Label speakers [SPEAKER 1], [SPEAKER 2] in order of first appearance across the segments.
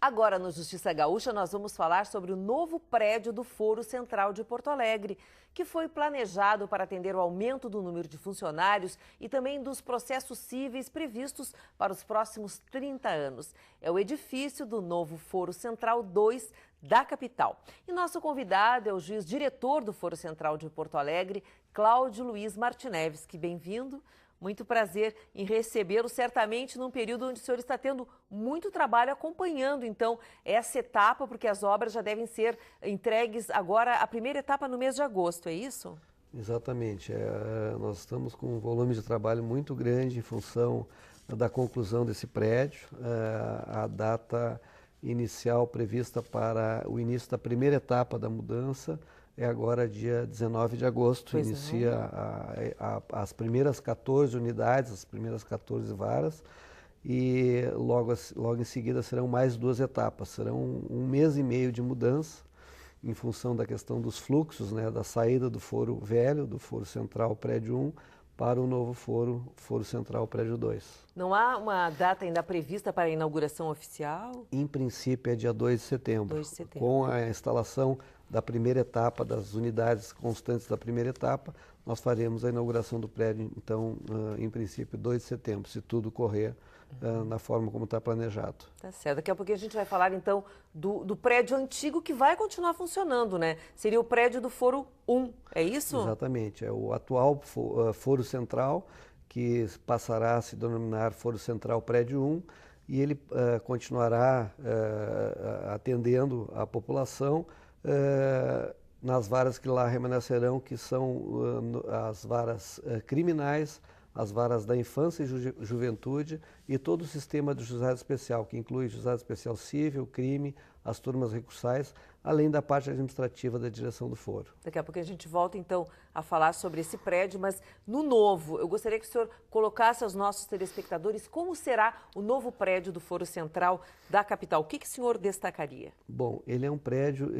[SPEAKER 1] Agora, no Justiça Gaúcha, nós vamos falar sobre o novo prédio do Foro Central de Porto Alegre, que foi planejado para atender o aumento do número de funcionários e também dos processos cíveis previstos para os próximos 30 anos. É o edifício do novo Foro Central 2 da capital. E nosso convidado é o juiz diretor do Foro Central de Porto Alegre, Cláudio Luiz Martinevski. Bem-vindo. Muito prazer em recebê-lo, certamente num período onde o senhor está tendo muito trabalho acompanhando, então, essa etapa, porque as obras já devem ser entregues agora, a primeira etapa no mês de agosto, é isso?
[SPEAKER 2] Exatamente. Nós estamos com um volume de trabalho muito grande em função da conclusão desse prédio. A data inicial prevista para o início da primeira etapa da mudança é agora dia 19 de agosto,
[SPEAKER 1] Pois
[SPEAKER 2] inicia as primeiras 14 unidades, as primeiras 14 varas, e logo em seguida serão mais 2 etapas. Serão um mês e meio de mudança, em função da questão dos fluxos, né, da saída do Foro Velho, do Foro Central Prédio 1, para o novo Foro Central Prédio 2.
[SPEAKER 1] Não há uma data ainda prevista para a inauguração oficial?
[SPEAKER 2] Em princípio é dia 2 de setembro.
[SPEAKER 1] 2 de setembro.
[SPEAKER 2] Com a instalação da primeira etapa, das unidades constantes da primeira etapa, nós faremos a inauguração do prédio, então, em princípio, 2 de setembro, se tudo correr na forma como está planejado.
[SPEAKER 1] Tá certo. Daqui a pouquinho a gente vai falar, então, do prédio antigo que vai continuar funcionando, né? Seria o prédio do Foro 1, é isso?
[SPEAKER 2] Exatamente. É o atual Foro Central, que passará a se denominar Foro Central Prédio 1, e ele continuará atendendo a população nas varas que lá remanescerão, que são as varas criminais, as varas da infância e juventude e todo o sistema do juizado especial, que inclui juizado especial cível, crime, as turmas recursais, além da parte administrativa da direção do foro.
[SPEAKER 1] Daqui a pouco a gente volta, então, a falar sobre esse prédio, mas no novo, eu gostaria que o senhor colocasse aos nossos telespectadores como será o novo prédio do Foro Central da capital. O que o senhor destacaria?
[SPEAKER 2] Bom, ele é um prédio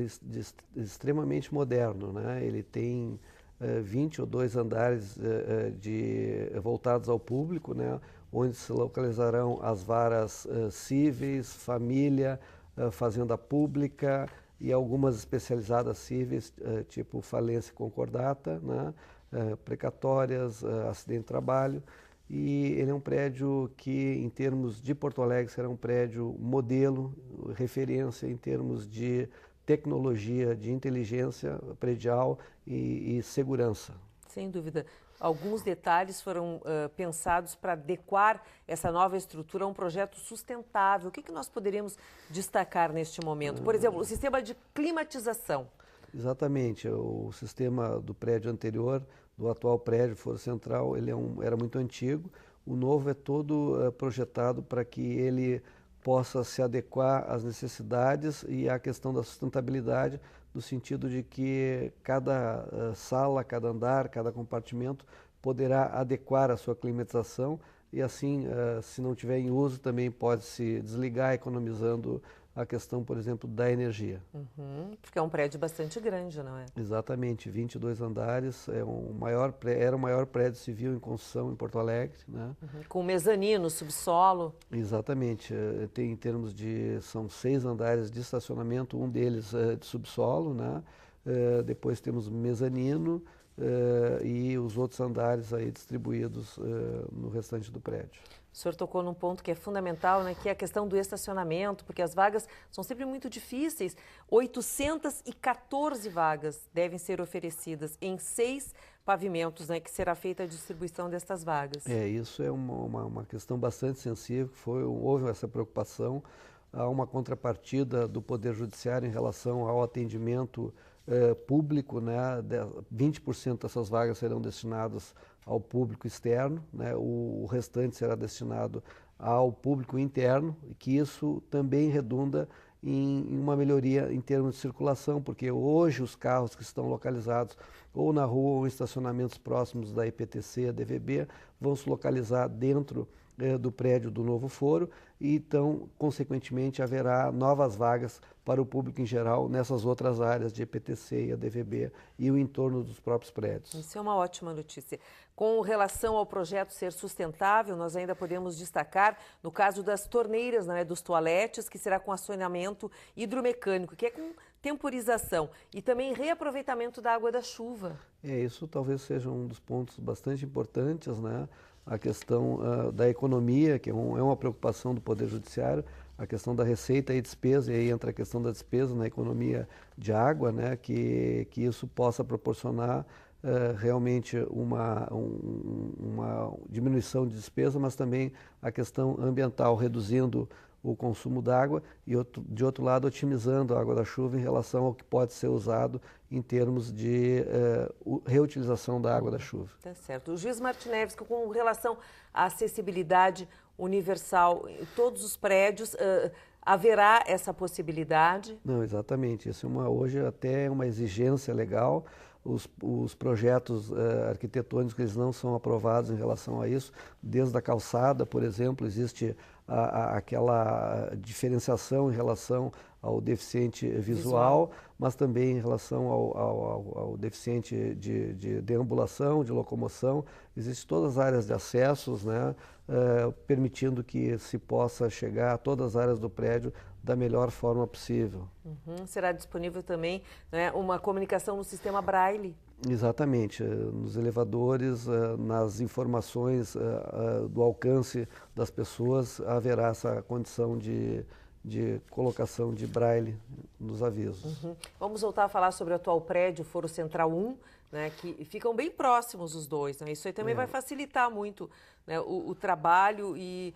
[SPEAKER 2] extremamente moderno, né? Ele tem 22 andares voltados ao público, né? Onde se localizarão as varas cíveis, família, fazenda pública e algumas especializadas cíveis, tipo falência concordata, né? Precatórias, acidente de trabalho. E ele é um prédio que, em termos de Porto Alegre, será um prédio modelo, referência em termos de tecnologia, de inteligência predial e segurança.
[SPEAKER 1] Sem dúvida. Alguns detalhes foram pensados para adequar essa nova estrutura a um projeto sustentável. O que nós poderíamos destacar neste momento? Por exemplo, o sistema de climatização.
[SPEAKER 2] Exatamente. O sistema do prédio anterior, do atual prédio Foro Central, ele era muito antigo. O novo é todo projetado para que ele possa se adequar às necessidades e à questão da sustentabilidade, no sentido de que cada sala, cada andar, cada compartimento poderá adequar a sua climatização e assim, se não tiver em uso, também pode se desligar, economizando a questão, por exemplo, da energia.
[SPEAKER 1] Porque é um prédio bastante grande, não é?
[SPEAKER 2] Exatamente, 22 andares, era o maior prédio civil em construção em Porto Alegre, né?
[SPEAKER 1] Com mezanino, subsolo.
[SPEAKER 2] Exatamente, tem em termos de, são 6 andares de estacionamento, um deles de subsolo, né? Depois temos mezanino e os outros andares aí distribuídos no restante do prédio.
[SPEAKER 1] O senhor tocou num ponto que é fundamental, né, que é a questão do estacionamento, porque as vagas são sempre muito difíceis. 814 vagas devem ser oferecidas em 6 pavimentos, né, que será feita a distribuição destas vagas.
[SPEAKER 2] Isso é uma questão bastante sensível, houve essa preocupação. Há uma contrapartida do Poder Judiciário em relação ao atendimento público, né? 20% dessas vagas serão destinadas ao público externo, né? O restante será destinado ao público interno, e que isso também redunda em uma melhoria em termos de circulação, porque hoje os carros que estão localizados ou na rua ou em estacionamentos próximos da IPTC, a DVB, vão se localizar dentro do prédio do novo foro e, então, consequentemente, haverá novas vagas para o público em geral nessas outras áreas de EPTC e ADVB e o entorno dos próprios prédios.
[SPEAKER 1] Isso é uma ótima notícia. Com relação ao projeto ser sustentável, nós ainda podemos destacar no caso das torneiras, não é, dos toaletes, que será com acionamento hidromecânico, que é com temporização, e também reaproveitamento da água da chuva.
[SPEAKER 2] Isso talvez seja um dos pontos bastante importantes, né? A questão da economia, que é uma preocupação do Poder Judiciário, a questão da receita e despesa, e aí entra a questão da despesa na economia de água, né? Que isso possa proporcionar realmente uma diminuição de despesa, mas também a questão ambiental, reduzindo o consumo d'água e, de outro lado, otimizando a água da chuva em relação ao que pode ser usado em termos de reutilização da água da chuva.
[SPEAKER 1] Tá certo. O juiz Martinevski, com relação à acessibilidade universal em todos os prédios, haverá essa possibilidade?
[SPEAKER 2] Não, exatamente. Isso hoje até é uma exigência legal. Os projetos arquitetônicos eles não são aprovados em relação a isso. Desde a calçada, por exemplo, existe aquela diferenciação em relação ao deficiente visual, mas também em relação ao deficiente de deambulação, de locomoção. Existem todas as áreas de acessos, né, permitindo que se possa chegar a todas as áreas do prédio da melhor forma possível.
[SPEAKER 1] Será disponível também, né, uma comunicação no sistema Braille?
[SPEAKER 2] Exatamente. Nos elevadores, nas informações do alcance das pessoas, haverá essa condição de colocação de Braille nos avisos.
[SPEAKER 1] Vamos voltar a falar sobre o atual prédio, Foro Central 1, né, que ficam bem próximos os dois. Né? Isso aí também vai facilitar muito, né, o trabalho e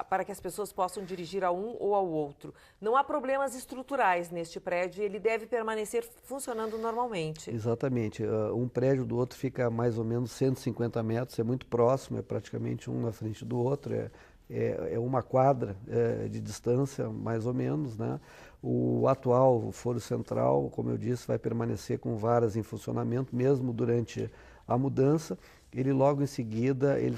[SPEAKER 1] para que as pessoas possam dirigir a um ou ao outro. Não há problemas estruturais neste prédio e ele deve permanecer funcionando normalmente.
[SPEAKER 2] Exatamente. Um prédio do outro fica a mais ou menos 150 metros, é muito próximo, é praticamente um na frente do outro, é uma quadra de distância, mais ou menos, né? O atual Foro Central, como eu disse, vai permanecer com varas em funcionamento, mesmo durante a mudança. Ele logo em seguida ele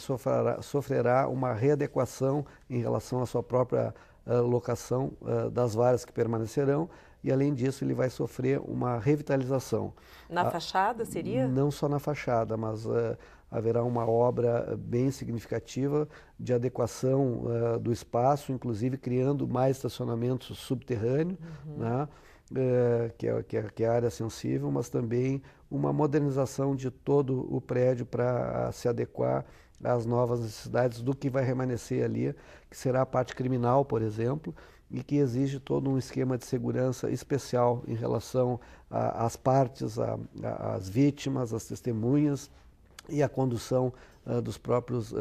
[SPEAKER 2] sofrerá uma readequação em relação à sua própria locação das varas que permanecerão e, além disso, ele vai sofrer uma revitalização.
[SPEAKER 1] Na fachada seria?
[SPEAKER 2] Não só na fachada, mas haverá uma obra bem significativa de adequação do espaço, inclusive criando mais estacionamentos subterrâneos, né? Que é a área sensível, mas também uma modernização de todo o prédio para se adequar às novas necessidades do que vai remanescer ali, que será a parte criminal, por exemplo, e que exige todo um esquema de segurança especial em relação às partes, às vítimas, às testemunhas e a condução dos próprios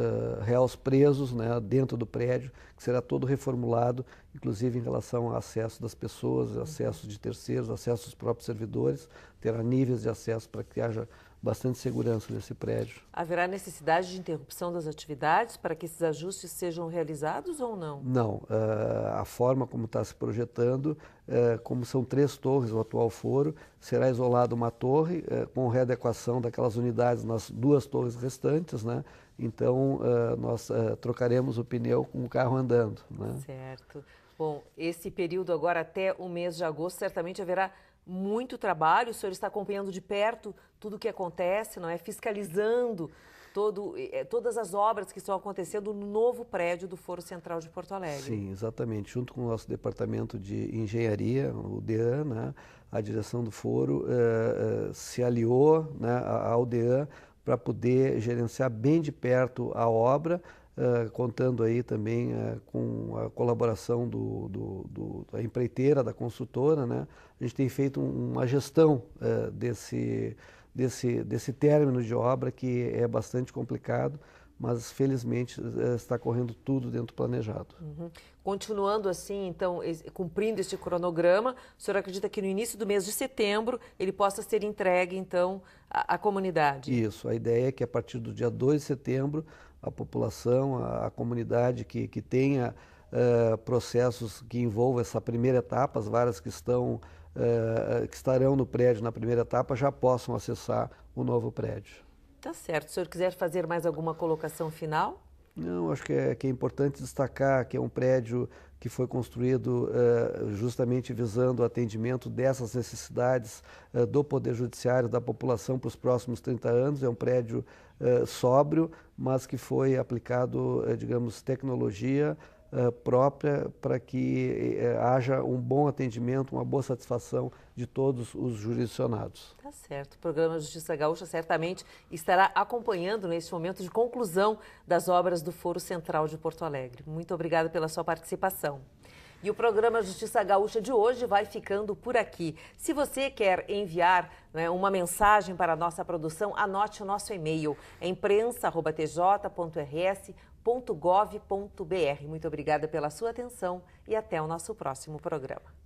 [SPEAKER 2] réus presos, né, dentro do prédio, que será todo reformulado, inclusive em relação ao acesso das pessoas, acesso de terceiros, acesso dos próprios servidores, terá níveis de acesso para que haja bastante segurança nesse prédio.
[SPEAKER 1] Haverá necessidade de interrupção das atividades para que esses ajustes sejam realizados ou não?
[SPEAKER 2] Não. A forma como está se projetando, como são 3 torres o atual foro, será isolada uma torre com readequação daquelas unidades nas 2 torres restantes, né? Então, nós trocaremos o pneu com o carro andando, né?
[SPEAKER 1] Certo. Bom, esse período agora até o mês de agosto certamente haverá muito trabalho. O senhor está acompanhando de perto tudo o que acontece, não é? Fiscalizando todas as obras que estão acontecendo no novo prédio do Foro Central de Porto Alegre.
[SPEAKER 2] Sim, exatamente. Junto com o nosso departamento de engenharia, o DEAN, né, a direção do Foro se aliou, né, ao DEAN para poder gerenciar bem de perto a obra, contando aí também com a colaboração da empreiteira, da construtora, né? A gente tem feito uma gestão desse término de obra que é bastante complicado, mas felizmente está correndo tudo dentro do planejado.
[SPEAKER 1] Continuando assim, então, cumprindo este cronograma, o senhor acredita que no início do mês de setembro ele possa ser entregue, então, à comunidade?
[SPEAKER 2] Isso, a ideia é que a partir do dia 2 de setembro a população, a comunidade que tenha processos que envolvam essa primeira etapa, as varas que estarão no prédio na primeira etapa já possam acessar o novo prédio.
[SPEAKER 1] Tá certo. Se o senhor quiser fazer mais alguma colocação final?
[SPEAKER 2] Não, acho que é importante destacar que é um prédio que foi construído justamente visando o atendimento dessas necessidades do Poder Judiciário, da população para os próximos 30 anos. É um prédio sóbrio, mas que foi aplicado, digamos, tecnologia própria para que haja um bom atendimento, uma boa satisfação de todos os jurisdicionados.
[SPEAKER 1] Tá certo. O programa Justiça Gaúcha certamente estará acompanhando neste momento de conclusão das obras do Foro Central de Porto Alegre. Muito obrigada pela sua participação. E o programa Justiça Gaúcha de hoje vai ficando por aqui. Se você quer enviar uma mensagem para a nossa produção, anote o nosso e-mail, imprensa@tj.rs.gov.br. Muito obrigada pela sua atenção e até o nosso próximo programa.